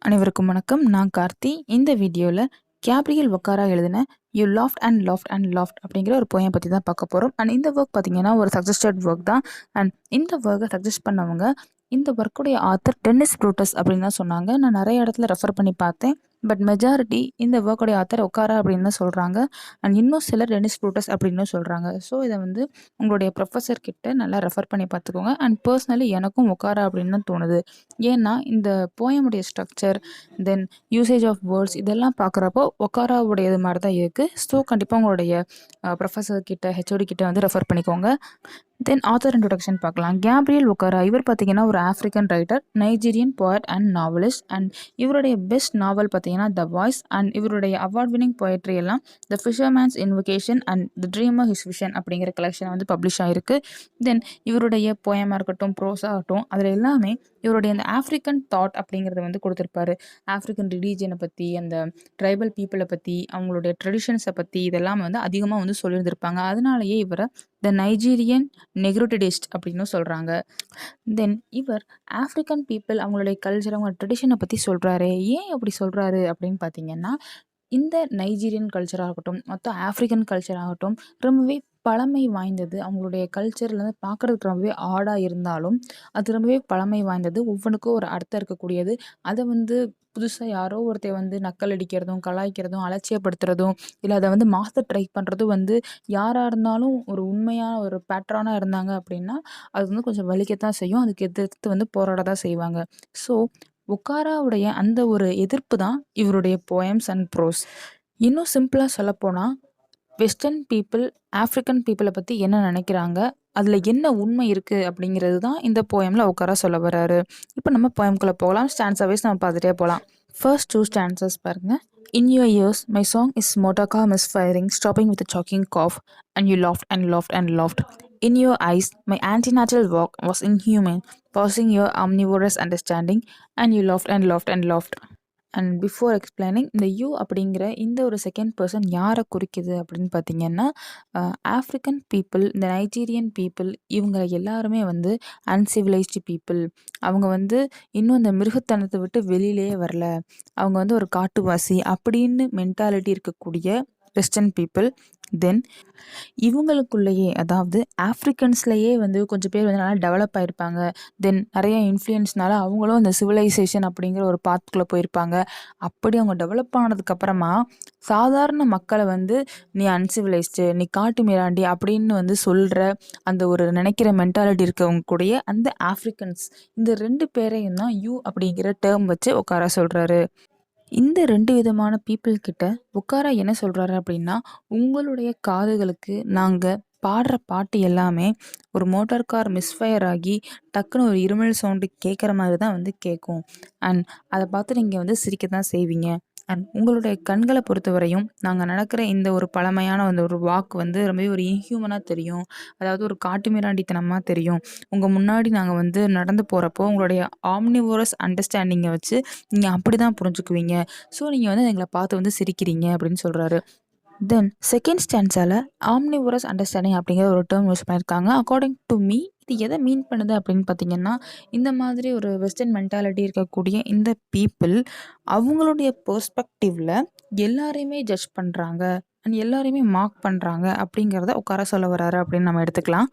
அனைவருக்கும் வணக்கம். நான் கார்த்தி. இந்த வீடியோல கேப்ரியல் ஒக்காரா எழுதின "you loft and laughed and loft" அப்படிங்கிற ஒரு போயம் பத்தி தான் பார்க்க போறோம். அண்ட் இந்த ஒர்க் பார்த்தீங்கன்னா, ஒரு சஜஸ்டட் ஒர்க் தான். அண்ட் இந்த ஒர்க்க சஜஸ்ட் பண்ணவங்க, இந்த ஒர்க்குடைய ஆத்தர் டென்னிஸ் ப்ரூட்டஸ் அப்படின்னு தான் சொன்னாங்க. நான் நெறைய இடத்துல ரெஃபர் பண்ணி பார்த்தேன். பட் மெஜாரிட்டி இந்த ஒர்க்குடைய ஆத்தர் ஒக்காரா அப்படின்னு தான் சொல்றாங்க. அண்ட் இன்னும் சிலர் டென்னிஸ் ப்ரூட்டஸ் அப்படின்னும் சொல்றாங்க. ஸோ இத வந்து உங்களுடைய ப்ரொஃபசர் கிட்ட நல்லா ரெஃபர் பண்ணி பார்த்துக்கோங்க. அண்ட் பர்சனலி எனக்கும் ஒக்காரா அப்படின்னு தான் தோணுது. ஏன்னா, இந்த போயமுடைய structure, then usage of words இதெல்லாம் பார்க்குறப்போ ஒக்காராவுடையது மாரி தான் இருக்கு. ஸோ கண்டிப்பா உங்களுடைய ப்ரொஃபசர் கிட்ட, ஹெச்ஓடி கிட்ட வந்து ரெஃபர் பண்ணிக்கோங்க. தென் ஆத்தர் இன்ட்ரோடக்ஷன் பார்க்கலாம். கேப்ரியல் ஒக்காரா இவர் பார்த்தீங்கன்னா, ஒரு African writer, Nigerian poet and novelist. And இவருடைய பெஸ்ட் நாவல் பார்த்தீங்கன்னா, த வாய்ஸ். அண்ட் இவருடைய அவார்ட் வின்னிங் போயட்ரி எல்லாம் the fisherman's invocation and the dreamer his vision அப்படிங்கிற கலெக்ஷன் வந்து பப்ளிஷ் ஆயிருக்கு. தென் இவருடைய போயமா இருக்கட்டும், ப்ரோஸா ஆகட்டும், அதில் எல்லாமே இவருடைய அந்த ஆஃப்ரிக்கன் தாட் அப்படிங்கிறத வந்து கொடுத்துருப்பாரு. ஆஃப்ரிக்கன் ரிலீஜியனை பற்றி, அந்த ட்ரைபல் பீப்புளை பற்றி, அவங்களுடைய ட்ரெடிஷன்ஸை பற்றி இதெல்லாம் வந்து அதிகமாக வந்து சொல்லியிருந்திருப்பாங்க. அதனாலேயே இவரை த நைஜீரியன் நெக்ரோட்டிடிஸ்ட் அப்படின்னு சொல்கிறாங்க. தென் இவர் ஆஃப்ரிக்கன் பீப்புள் அவங்களுடைய கல்ச்சர், அவங்க ட்ரெடிஷனை பற்றி சொல்கிறாரு. ஏன் அப்படி சொல்கிறாரு அப்படின்னு பார்த்தீங்கன்னா, இந்த நைஜீரியன் கல்ச்சராக இருக்கட்டும், மொத்தம் ஆஃப்ரிக்கன் கல்ச்சர் ஆகட்டும், ரொம்பவே பழமை வாய்ந்தது. அவங்களுடைய கல்ச்சரில் வந்து பார்க்குறதுக்கு ரொம்பவே ஆடாக இருந்தாலும், அது ரொம்பவே பழமை வாய்ந்தது. ஒவ்வொன்றுக்கும் ஒரு அர்த்தம் இருக்கக்கூடியது. அதை வந்து புதுசாக யாரோ ஒருத்தர் வந்து நக்கல் அடிக்கிறதும், கலாய்க்கிறதும், அலட்சியப்படுத்துறதும், இல்லை அதை வந்து மாற்ற ட்ரை பண்ணுறதும் வந்து யாராக இருந்தாலும் ஒரு உண்மையான ஒரு பேட்ரானாக இருந்தாங்க அப்படின்னா, அது வந்து கொஞ்சம் வலிக்கத்தான் செய்யும். அதுக்கு எதிர்த்து வந்து போராட தான் செய்வாங்க. ஸோ ஒக்காராவுடைய அந்த ஒரு எதிர்ப்பு தான் இவருடைய போயம்ஸ் அண்ட் ப்ரோஸ். இன்னும் சிம்பிளா சொல்லப்போனா, வெஸ்டர்ன் பீப்பிள், ஆஃப்ரிக்கன் பீப்பிள பத்தி என்ன நெனைக்கிறாங்க? அதுல என்ன உண்மை இருக்கு? அப்படிங்கிறது தான் இந்த போயம்ல ஒக்காரா சொல்ல வராரு. இப்ப நம்ம போயம்குள்ள போகலாம். ஸ்டான்ஸா வைஸ் நம்ம பார்த்துட்டே போலாம். ஃபர்ஸ்ட் 2 ஸ்டான்ஸஸ் பாருங்க. "In your ears, my song is motor car misfiring, stopping with a choking cough, and you laughed and laughed and laughed. In your eyes, my antenatal walk was inhuman, pausing your omnivorous understanding, and you laughed and laughed and laughed." And before explaining இந்த you அப்படிங்கிற இந்த ஒரு second person யாரை குறிக்குது அப்படின்னு பார்த்தீங்கன்னா, African people, இந்த Nigerian people இவங்க எல்லாருமே வந்து அன்சிவிலைஸ்டு பீப்புள். அவங்க வந்து இன்னும் இந்த மிருகத்தனத்தை விட்டு வெளியிலேயே வரல. அவங்க வந்து ஒரு காட்டுவாசி அப்படின்னு மென்டாலிட்டி இருக்கக்கூடிய வெஸ்டர்ன் பீப்புள். தென் இவங்களுக்குள்ளேயே, அதாவது ஆஃப்ரிக்கன்ஸ்லேயே வந்து கொஞ்சம் பேர் வந்து நல்லா டெவலப் ஆயிருப்பாங்க. தென் நிறைய இன்ஃப்ளூயன்ஸ்னால அவங்களும் இந்த சிவிலைசேஷன் அப்படிங்கிற ஒரு பாத்துக்குள்ளே போயிருப்பாங்க. அப்படி அவங்க டெவலப் ஆனதுக்கப்புறமா சாதாரண மக்களை வந்து நீ அன்சிவிலைஸ்டு, நீ காட்டு மிராண்டி அப்படின்னு வந்து சொல்கிற அந்த ஒரு நினைக்கிற மென்டாலிட்டி இருக்கவங்க கூடயே அந்த ஆஃப்ரிக்கன்ஸ், இந்த 2 பேரையும் தான் யூ அப்படிங்கிற டேர்ம் வச்சு உட்கார சொல்கிறாரு. இந்த 2 விதமான பீப்பிள் கிட்ட ஒக்காரா என்ன சொல்றாரு அப்படின்னா, உங்களுடைய காதுகளுக்கு நாங்க பாடுற பாட்டு எல்லாமே ஒரு மோட்டார் கார் மிஸ்ஃபயர் ஆகி டக்குன்னு ஒரு இருமல் சவுண்டு கேட்குற மாதிரி தான் வந்து கேட்கும். அண்ட் அதை பார்த்து நீங்கள் வந்து சிரிக்க தான் செய்வீங்க. அண்ட் உங்களுடைய கண்களை பொறுத்தவரையும் நாங்கள் நடக்கிற இந்த ஒரு பழமையான அந்த ஒரு வாக் வந்து ரொம்பவே ஒரு இன்ஹியூமனாக தெரியும். அதாவது ஒரு காட்டுமிராண்டித்தனமாக தெரியும். உங்கள் முன்னாடி நாங்கள் வந்து நடந்து போகிறப்போ உங்களுடைய ஆம்னிவோரஸ் அண்டர்ஸ்டாண்டிங்கை வச்சு நீங்க அப்படிதான் புரிஞ்சுக்குவீங்க. ஸோ நீங்க வந்து எங்கள பார்த்து வந்து சிரிக்கிறீங்க அப்படின்னு சொல்றாரு. தென் செகண்ட் ஸ்டான்ஸால ஆம்னிவோரஸ் அண்டர்ஸ்டாண்டிங் அப்படிங்கிற ஒரு டேர்ம் யூஸ் பண்ணியிருக்காங்க. அக்கார்டிங் டு மீ இது எதை மீன் பண்ணுது அப்படின்னு பார்த்தீங்கன்னா, இந்த மாதிரி ஒரு வெஸ்டர்ன் மென்டாலிட்டி இருக்கக்கூடிய இந்த பீப்பிள் அவங்களுடைய பெர்ஸ்பெக்டிவ்ல எல்லாரையுமே ஜட்ஜ் பண்றாங்க. அண்ட் எல்லாரையுமே மார்க் பண்றாங்க அப்படிங்கிறத உட்கார சொல்ல வராரு அப்படின்னு நம்ம எடுத்துக்கலாம்.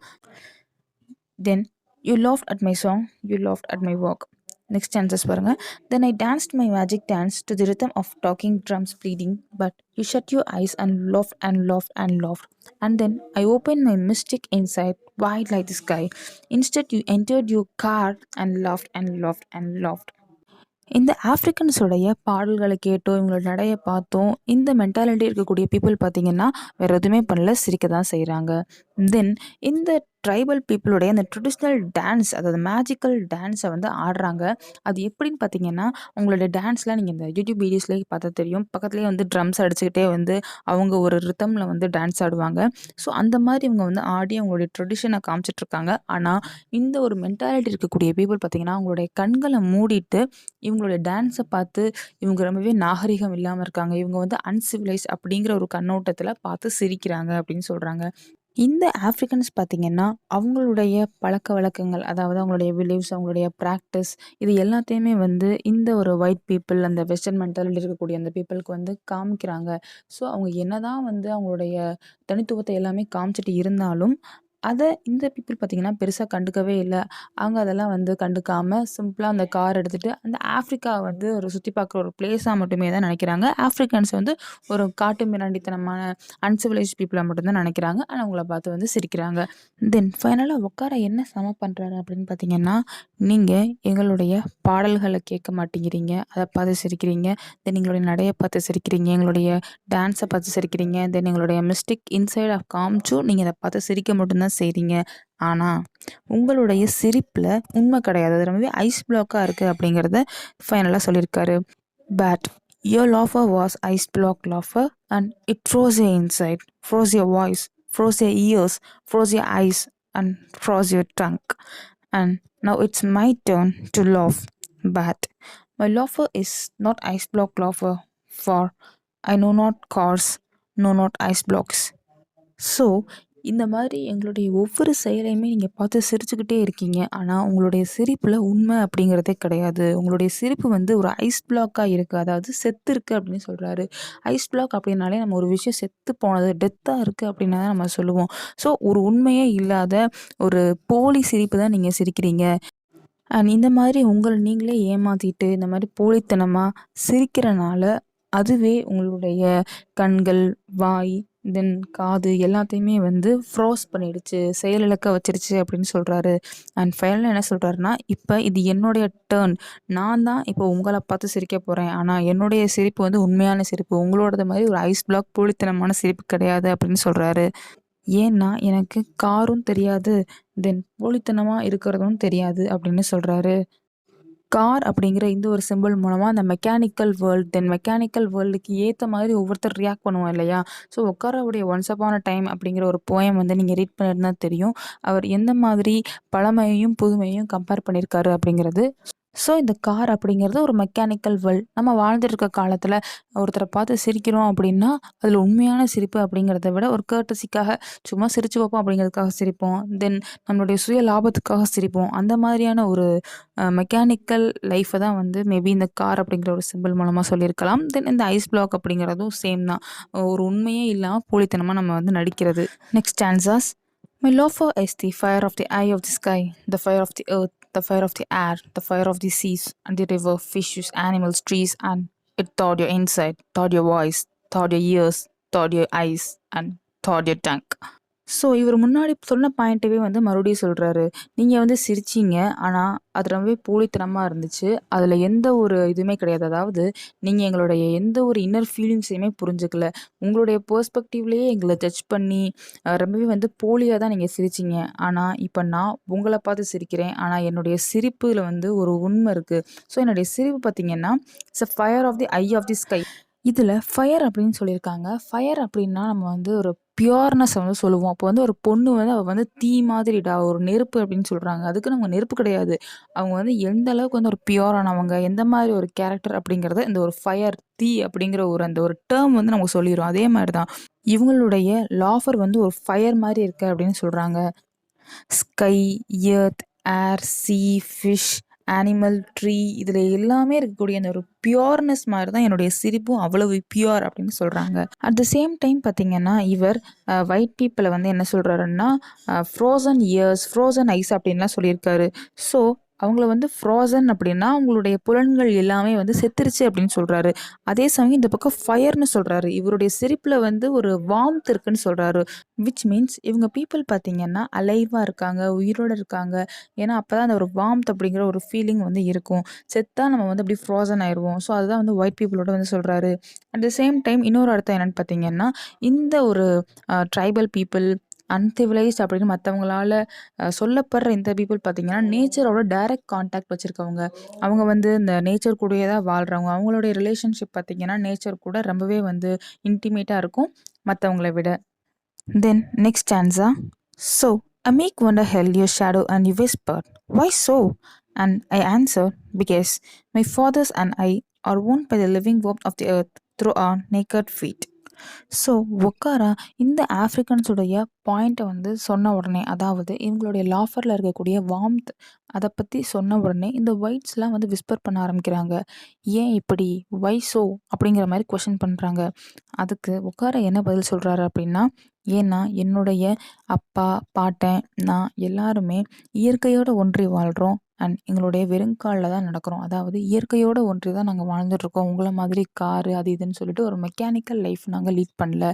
Then you laughed at my song, you laughed at my walk. Next stanzas பாருங்க. Then I danced my magic dance to the rhythm of talking drums pleading, but you shut your eyes and laughed and laughed and laughed. And then I open my mystic inside wide like the sky. Instead you entered your car and laughed and laughed and laughed. இந்த ஆஃப்ரிக்கன்ஸோடைய பாடல்களை கேட்டோம், இவங்களோட நடைய பார்த்தோம், இந்த mentality இருக்கக்கூடிய people பார்த்தீங்கன்னா வேறு எதுவுமே பண்ணல, சிரிக்க தான் செய்கிறாங்க. தென் இந்த ட்ரைபல் பீப்புளுடைய அந்த ட்ரெடிஷ்னல் டான்ஸ், அதாவது மேஜிக்கல் டான்ஸை வந்து ஆடுறாங்க. அது எப்படின்னு பார்த்தீங்கன்னா, உங்களுடைய டான்ஸ்லாம் நீங்கள் இந்த யூடியூப் வீடியோஸ்லேயே பார்த்தா தெரியும். பக்கத்துலேயே வந்து ட்ரம்ஸ் அடிச்சுக்கிட்டே வந்து அவங்க ஒரு ரிதமில் வந்து டான்ஸ் ஆடுவாங்க. ஸோ அந்த மாதிரி இவங்க வந்து ஆடி அவங்களுடைய ட்ரெடிஷனை காமிச்சிட்ருக்காங்க. ஆனால் இந்த ஒரு மென்டாலிட்டி இருக்கக்கூடிய பீப்புள் பார்த்தீங்கன்னா, அவங்களுடைய கண்களை மூடிட்டு இவங்களுடைய டான்ஸை பார்த்து இவங்க ரொம்பவே நாகரிகம் இல்லாமல் இருக்காங்க, இவங்க வந்து அன்சிவிலைஸ் அப்படிங்கிற ஒரு கண்ணோட்டத்தில் பார்த்து சிரிக்கிறாங்க அப்படின்னு சொல்கிறாங்க. இந்த ஆஃப்ரிக்கன்ஸ் பார்த்தீங்கன்னா, அவங்களுடைய பழக்கவழக்கங்கள், அதாவது அவங்களுடைய பிலீவ்ஸ், அவங்களுடைய பிராக்டிஸ் இது எல்லாத்தையுமே வந்து இந்த ஒரு ஒயிட் பீப்பிள், அந்த வெஸ்டர்ன் மென்டாலிட்டி இருக்கக்கூடிய அந்த பீப்பிளுக்கு வந்து காமிக்கிறாங்க. ஸோ, அவங்க என்னதான் வந்து அவங்களுடைய தனித்துவத்த எல்லாமே காமிச்சுட்டு இருந்தாலும், அத இந்த பீப்பிள் பார்த்தீங்கன்னா, பெருசா கண்டுக்கவே இல்ல. அவங்க அதெல்லாம் வந்து கண்டுக்காம சிம்பிளா அந்த கார் எடுத்துட்டு, அந்த ஆஃப்ரிக்காவ வந்து ஒரு சுத்தி பார்க்குற ஒரு பிளேஸா மட்டுமே தான் நெனைக்கிறாங்க. ஆஃப்ரிக்கன்ஸ் வந்து ஒரு காட்டு மிராண்டித்தனமான அன்சிவிலைஸ்ட் பீப்புளா மட்டும் தான் நெனைக்கிறாங்க. ஆனா அவங்கள பார்த்து வந்து சிரிக்கிறாங்க. தென் ஃபைனலா உட்கார என்ன பண்றாரு அப்படின்னு பார்த்தீங்கன்னா, "நீங்க எங்களுடைய பாடல்கள கேட்க மாட்டேங்கிறீங்க. அத பார்த்து சிரிக்கிறீங்க. தென் எங்களுடைய நடைய பார்த்து சிரிக்கிறீங்க. எங்களுடைய டான்ஸ பார்த்து சிரிக்கிறீங்க. தென் எங்களுடைய மிஸ்டேக் இன்சைட் ஆஃப் காமிச்சும் நீங்க அத பார்த்து சிரிக்க மட்டும் தான் செய்றீங்க. ஆனா உங்களுடைய சிரிப்புல உண்மை கிடையாது. அது ரொம்பவே ஐஸ் ப்ளாக்கா இருக்கு." அப்படிங்கிறத ஃபைனலா சொல்லியிருக்காரு. But your laughter was ice block laughter and it froze your inside, froze your voice, froze your ears, froze your eyes, and froze your tongue. And now it's my turn to laugh. But my laughter is not ice block laughter, for I know not cars, no not ice blocks. So, இந்த மாதிரி எங்களுடைய ஒவ்வொரு செயலையுமே நீங்க பார்த்து சிரிச்சுக்கிட்டே இருக்கீங்க. ஆனா, உங்களுடைய சிரிப்புல உண்மை அப்படிங்கிறதே கிடையாது. உங்களுடைய சிரிப்பு வந்து ஒரு ஐஸ் பிளாக்கா இருக்கு. அதாவது செத்து இருக்கு அப்படின்னு சொல்றாரு. ஐஸ் பிளாக் அப்படின்னாலே நம்ம ஒரு விஷயம் செத்து போனது, டெத்தா இருக்கு அப்படின்னா தான் நம்ம சொல்லுவோம். ஸோ, ஒரு உண்மையே இல்லாத ஒரு போலி சிரிப்பு தான் நீங்க சிரிக்கிறீங்க. அண்ட் இந்த மாதிரி உங்கள நீங்களே ஏமாத்திட்டு, இந்த மாரி போலித்தனமா சிரிக்கிறனால, அதுவே உங்களுடைய கண்கள், வாய், தென் காது எல்லாத்தையுமே வந்து ஃப்ரோஸ் பண்ணிடுச்சு. செயலிழக்க வச்சுருச்சு அப்படின்னு சொல்றாரு. அண்ட் ஃபைனலா என்ன சொல்றாருன்னா, "இப்ப இது என்னுடைய டர்ன். நான் தான் இப்போ உங்கள பார்த்து சிரிக்க போறேன். ஆனா என்னுடைய சிரிப்பு வந்து உண்மையான சிரிப்பு. உங்களோடது மாரி ஒரு ஐஸ் பிளாக் போலித்தனமான சிரிப்பு கிடையாது" அப்படின்னு சொல்றாரு. ஏன்னா, எனக்கு காரும் தெரியாது, தென் போலித்தனமா இருக்கிறதும் தெரியாது அப்படின்னு சொல்றாரு. கார் அப்படிங்கிற இந்த ஒரு சிம்பல் மூலமா அந்த மெக்கானிக்கல் வேர்ல்ட், தென் மெக்கானிக்கல் வேர்ல்டுக்கு ஏத்த மாதிரி ஒவ்வொருத்தர் ரியாக்ட் பண்ணுவோம் இல்லையா? ஸோ, ஒக்காராவுடைய ஒன்ஸ் அப்பான் அ டைம் அப்படிங்கிற ஒரு போயம் வந்து நீங்க ரீட் பண்ணியிருந்தா தெரியும். அவர் எந்த மாதிரி பழமையையும், புதுமையையும் கம்பேர் பண்ணியிருக்காரு அப்படிங்கிறது. ஸோ, இந்த கார் அப்படிங்கிறது ஒரு மெக்கானிக்கல் வேர்ல்ட். நம்ம வாழ்ந்துட்டு இருக்க காலத்துல ஒருத்தர பார்த்து சிரிக்கிறோம் அப்படின்னா, அதுல உண்மையான சிரிப்பு அப்படிங்கிறத விட ஒரு கர்ட்டஸிக்காக சும்மா சிரிச்சு பார்ப்போம் அப்படிங்கிறதுக்காக சிரிப்போம். தென் நம்மளுடைய சுய லாபத்துக்காக சிரிப்போம். அந்த மாதிரியான ஒரு மெக்கானிக்கல் லைஃப தான் வந்து மேபி இந்த கார் அப்படிங்கிற ஒரு சிம்பல் மூலமா சொல்லியிருக்கலாம். தென் இந்த ஐஸ் பிளாக் அப்படிங்கிறதும் சேம் தான். ஒரு உண்மையே இல்லாம போலித்தனமா நம்ம வந்து நடிக்கிறது. Next stanzas. My laughter is the fire of the eye of the sky, the fire of the earth, the fire of the air, the fire of the seas, and the river, fishes, animals, trees, and it thawed your inside, thawed your voice, thawed your ears, thawed your eyes, and thawed your tongue. So, இவரு முன்னாடி சொன்ன பாயிண்ட்டவே வந்து மறுபடியும் சொல்றாரு. நீங்க வந்து சிரிச்சீங்க. ஆனா, அது ரொம்பவே போலித்தனமா இருந்துச்சு. அதுல எந்த ஒரு இதுவுமே கிடையாது. அதாவது, நீங்க எங்களுடைய எந்த ஒரு இன்னர் ஃபீலிங்ஸையுமே புரிஞ்சுக்கல. உங்களுடைய பெர்ஸ்பெக்டிவ்லயே எங்கள ஜட்ஜ் பண்ணி, ரொம்பவே வந்து போலியா தான் நீங்க சிரிச்சீங்க. ஆனா, இப்ப நான் உங்கள பார்த்து சிரிக்கிறேன். ஆனா, என்னுடைய சிரிப்புல வந்து ஒரு உண்மை இருக்கு. ஸோ, என்னுடைய சிரிப்பு பார்த்தீங்கன்னா, it's a fire of the eye of the sky. இதுல ஃபயர் அப்படின்னு சொல்லியிருக்காங்க. ஃபயர் அப்படின்னா நம்ம வந்து ஒரு பியூர்னஸ வந்து சொல்லுவோம். அப்போ வந்து ஒரு பொண்ணு வந்து அவ வந்து தீ மாதிரிடா, ஒரு நெருப்பு அப்படின்னு சொல்றாங்க. அதுக்குன்னு அவங்க நெருப்பு கிடையாது. அவங்க வந்து எந்த அளவுக்கு வந்து ஒரு பியூரானவங்க, எந்த மாதிரி ஒரு கேரக்டர் அப்படிங்கிறத இந்த ஒரு ஃபயர், தீ அப்படிங்கிற ஒரு அந்த ஒரு டெர்ம் வந்து நமக்கு சொல்லிரும். அதே மாரி தான். இவங்களுடைய லாஃபர் வந்து ஒரு ஃபயர் மாரி இருக்கு அப்படின்னு சொல்றாங்க. ஸ்கை, எர்த், ஏர், சீ, ஃபிஷ், அனிமல், ட்ரீ இதில எல்லாமே இருக்கக்கூடிய அந்த ஒரு பியூர்னஸ் மாரி தான் என்னுடைய சிரிப்பும் அவ்வளவு பியூர் அப்படின்னு சொல்றாங்க. அட் த சேம் டைம் பார்த்தீங்கன்னா, இவர் ஒயிட் பீப்பிள வந்து என்ன சொல்றாருன்னா, ஃப்ரோசன் இயர்ஸ், ஃப்ரோசன் ஐஸ் அப்படின்லாம் சொல்லியிருக்காரு. ஸோ, அவங்கள வந்து ஃப்ரோசன் அப்படின்னா, அவங்களுடைய புலன்கள் எல்லாமே வந்து செத்துருச்சு அப்படின்னு சொல்றாரு. அதே சமயம் இந்த பக்கம் ஃபயர்ன்னு சொல்றாரு. இவருடைய சிரிப்புல வந்து ஒரு வார்ம்த் இருக்குன்னு சொல்றாரு. விச் மீன்ஸ் இவங்க பீப்பிள் பார்த்தீங்கன்னா, அலைவா இருக்காங்க, உயிரோட இருக்காங்க. ஏன்னா, அப்பதான் அந்த ஒரு வார்ம்த் அப்படிங்கிற ஒரு ஃபீலிங் வந்து இருக்கும். செத்தா நம்ம வந்து அப்படியே ஃப்ரோசன் ஆயிருவோம். ஸோ, அதுதான் வந்து ஒயிட் பீப்பிளோட வந்து சொல்றாரு. அட் த சேம் டைம் இன்னொரு அர்த்தம் என்னன்னு பார்த்தீங்கன்னா, இந்த ஒரு ட்ரைபல் பீப்பிள், அன்சிவிலைஸ்ட் அப்படின்னு மத்தவங்களால சொல்லப்படுற இந்த பீப்பிள் பார்த்தீங்கன்னா, நேச்சரோட டைரக்ட் கான்டாக்ட் வச்சிருக்கவங்க. அவங்க வந்து இந்த நேச்சர் கூடயே தான் வாழ்றவங்க. அவங்களுடைய ரிலேஷன்ஷிப் பார்த்தீங்கன்னா, நேச்சர் கூட ரொம்பவே வந்து இன்டிமேட்டா இருக்கும் மத்தவங்கள விட. Then next stanza. So a meek wonder held your shadow and you whispered, "Why so?" And I answered, "Because my fathers and I are wound by the living warmth of the earth through our naked feet." So Okara இந்த ஆஃப்ரிக்கன்ஸுடைய பாயிண்ட்டை வந்து சொன்ன உடனே, அதாவது இவங்களுடைய லாஃபரில் இருக்கக்கூடிய warmth அதை பற்றி சொன்ன உடனே இந்த ஒயிட்ஸ்லாம் வந்து விஸ்பர் பண்ண ஆரம்பிக்கிறாங்க. ஏன் இப்படி? வை ஸோ? அப்படிங்கிற மாதிரி கொஷின் பண்ணுறாங்க. அதுக்கு உட்கார என்ன பதில் சொல்கிறாரு அப்படின்னா, ஏன்னா என்னுடைய அப்பா, பாட்டன், நான் எல்லாருமே இயற்கையோடு ஒன்றி வாழ்கிறோம். அண்ட் எங்களுடைய வெறுங்காலில் தான் நடக்கிறோம். அதாவது இயற்கையோடு ஒன்றி தான் நாங்கள் வாழ்ந்துட்டுருக்கோம். உங்களை மாதிரி காரு அது இதுன்னு சொல்லிட்டு ஒரு மெக்கானிக்கல் லைஃப் நாங்கள் லீட் பண்ணல.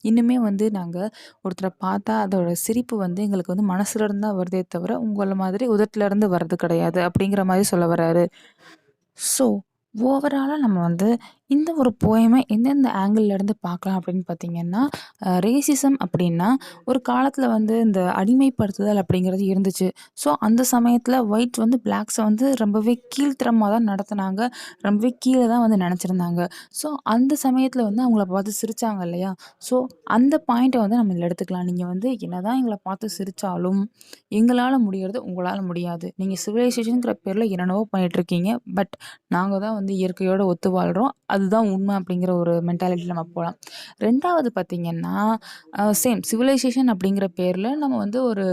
இன்னுமே வந்து நாங்கள் ஒருத்தரை பார்த்தா அதோட சிரிப்பு வந்து எங்களுக்கு வந்து மனசுலேருந்து தான் வருதே தவிர உங்களை மாதிரி உதட்டிலேருந்து வர்றது கிடையாது அப்படிங்கிற மாதிரி சொல்ல வர்றாரு. ஸோ ஓவராலாக நம்ம வந்து இந்த ஒரு போயமை எந்தெந்த ஆங்கிள்லேருந்து பார்க்கலாம் அப்படின்னு பார்த்தீங்கன்னா, ரேசிசம் அப்படின்னா ஒரு காலத்தில் வந்து இந்த அடிமைப்படுத்துதல் அப்படிங்கிறது இருந்துச்சு. ஸோ அந்த சமயத்தில் ஒயிட் வந்து பிளாக்ஸை வந்து ரொம்பவே கீழ்த்தரமாக தான் நடத்துனாங்க. ரொம்பவே கீழே தான் வந்து நினச்சிருந்தாங்க. ஸோ அந்த சமயத்தில் வந்து அவங்கள பார்த்து சிரித்தாங்க இல்லையா? ஸோ அந்த பாயிண்ட்டை வந்து நம்ம இதில் எடுத்துக்கலாம். நீங்கள் வந்து என்னதான் எங்களை பார்த்து சிரித்தாலும் எங்களால் முடியறது உங்களால் முடியாது. நீங்கள் சிவிலைசேஷனுங்கிற பேரில் என்னென்னவோ பண்ணிகிட்ருக்கீங்க. பட் நாங்கள் தான் வந்து இயற்கையோடு ஒத்து வாழ்கிறோம். அதுதான் உண்மை அப்படிங்கிற ஒரு மென்டாலிட்டியில் நம்ம போகலாம். 2வது பார்த்திங்கன்னா, சேம் சிவிலைசேஷன் அப்படிங்கிற பேரில் நம்ம வந்து ஒரு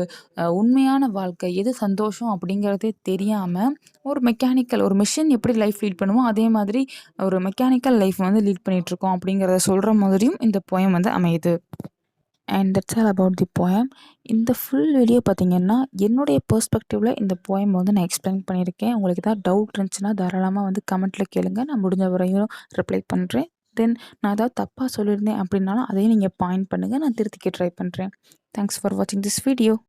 உண்மையான வாழ்க்கை எது சந்தோஷம் அப்படிங்கிறதே தெரியாமல் ஒரு மெக்கானிக்கல் ஒரு மிஷின் எப்படி லைஃப் லீட் பண்ணுமோ அதே மாதிரி ஒரு மெக்கானிக்கல் லைஃப் வந்து லீட் பண்ணிகிட்ருக்கோம் அப்படிங்கிறத சொல்கிற மாதிரியும் இந்த போயம் வந்து அமையுது. And that's all about the poem. இந்த ஃபுல் வீடியோ பார்த்தீங்கன்னா என்னுடைய பெர்ஸ்பெக்டிவில் இந்த போயம் வந்து நான் எக்ஸ்பிளைன் பண்ணியிருக்கேன். உங்களுக்கு ஏதாவது டவுட் இருந்துச்சுன்னா தாராளமாக வந்து கமெண்ட்டில் கேளுங்க. நான் முடிஞ்ச வரையும் ரிப்ளை பண்ணுறேன். தென் நான் ஏதாவது தப்பாக சொல்லியிருந்தேன் அப்படின்னாலும் அதையும் நீங்கள் பாயிண்ட் பண்ணுங்கள். நான் திருத்திக்க ட்ரை பண்ணுறேன். தேங்க்ஸ் ஃபார் வாட்சிங் திஸ் வீடியோ.